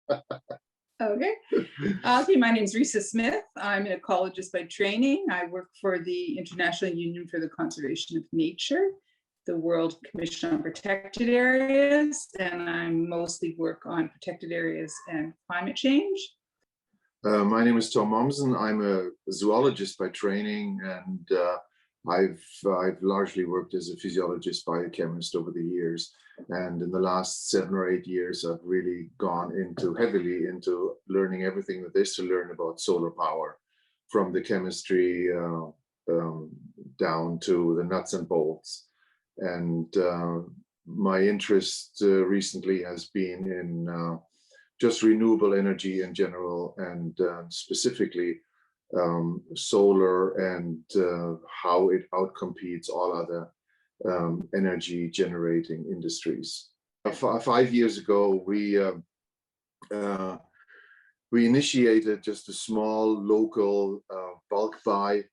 Okay. Okay, my name is Risa Smith. I'm an ecologist by training. I work for the International Union for the Conservation of Nature, the World Commission on Protected Areas, and I mostly work on protected areas and climate change. My name is Tom Mommsen. I'm a zoologist by training, and I've largely worked as a physiologist, biochemist over the years. And in the last 7 or 8 years, I've really gone heavily into learning everything that there is to learn about solar power, from the chemistry down to the nuts and bolts. And my interest recently has been in just renewable energy in general, and specifically solar, and how it outcompetes all other energy generating industries. 5 years ago, we initiated just a small local bulk buy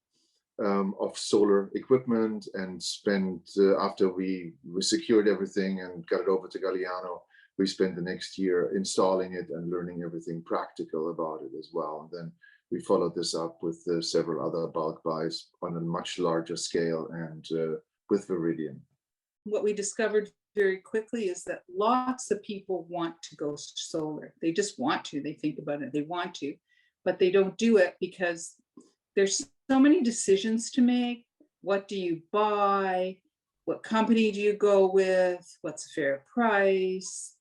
of solar equipment, and spent, after we secured everything and got it over to Galiano, we spent the next year installing it and learning everything practical about it as well. And then we followed this up with several other bulk buys on a much larger scale, and with Viridian. What we discovered very quickly is that lots of people want to go solar. They just want to. They think about it. They want to, but they don't do it because there's so many decisions to make. What do you buy? What company do you go with? What's a fair price?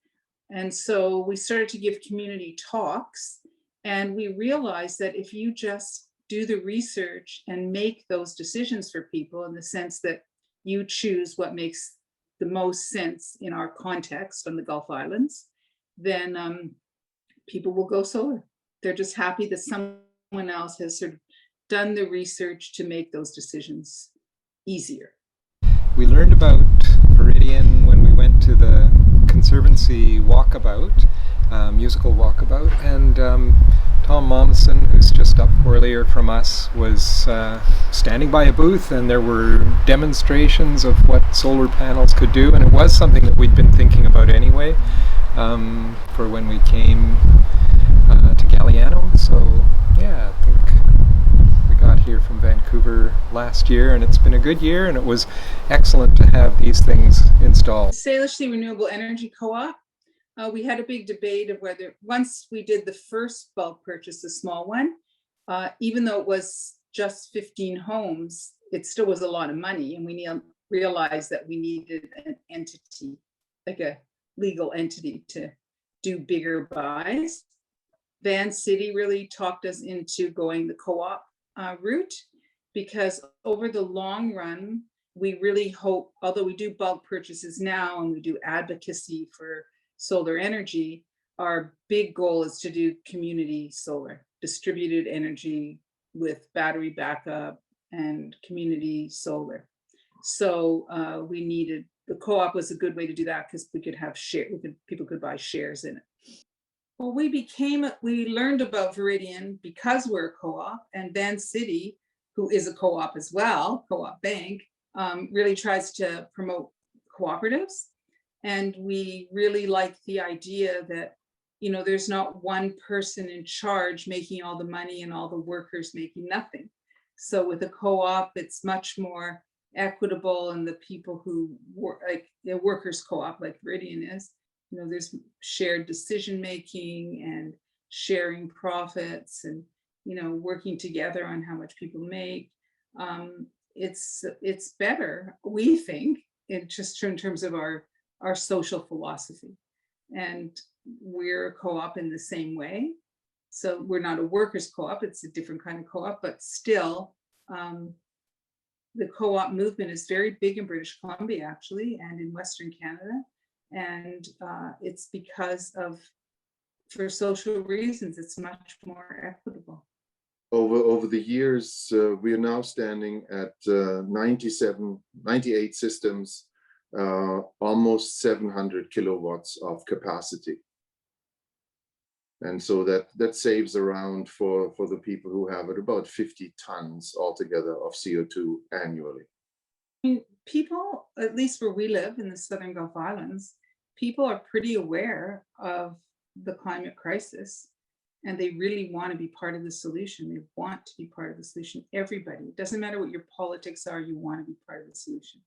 And so we started to give community talks, and we realized that if you just do the research and make those decisions for people, in the sense that you choose what makes the most sense in our context on the Gulf Islands, then people will go solar. They're just happy that someone else has sort of done the research to make those decisions easier. We learned about Viridian when we went to the conservancy walkabout, musical walkabout, and Tom Mommsen, who's just up earlier from us, was standing by a booth, and there were demonstrations of what solar panels could do, and it was something that we'd been thinking about anyway for when we came to Galiano. So yeah, I think we got here from Vancouver last year, and it's been a good year, and it was excellent to have these things installed. Salish, the Renewable Energy Co-op, we had a big debate of whether, once we did the first bulk purchase, the small one, even though it was just 15 homes, it still was a lot of money, and we realized that we needed an entity, like a legal entity, to do bigger buys. Van City really talked us into going the co-op route, because over the long run, we really hope, although we do bulk purchases now and we do advocacy for solar energy, our big goal is to do community solar, distributed energy with battery backup and community solar. So we needed, the co-op was a good way to do that, because we could have people could buy shares in it. Well, we learned about Viridian because we're a co-op, and Van City, who is a co-op as well, co-op bank, really tries to promote cooperatives. And we really like the idea that, there's not one person in charge making all the money and all the workers making nothing. So with a co-op, it's much more equitable, and the people who work, like the workers co-op like Viridian is, there's shared decision making and sharing profits, and working together on how much people make. It's better, we think, just in terms of our social philosophy. And we're a co-op in the same way. So we're not a workers co-op, it's a different kind of co-op, but still the co-op movement is very big in British Columbia, actually, and in Western Canada. And it's because for social reasons, it's much more equitable. Over the years, we are now standing at 98 systems, almost 700 kilowatts of capacity. And so that saves around, for the people who have it, about 50 tons altogether of CO2 annually. People, at least where we live in the Southern Gulf Islands, people are pretty aware of the climate crisis, and they really want to be part of the solution. They want to be part of the solution. Everybody, it doesn't matter what your politics are, you want to be part of the solution.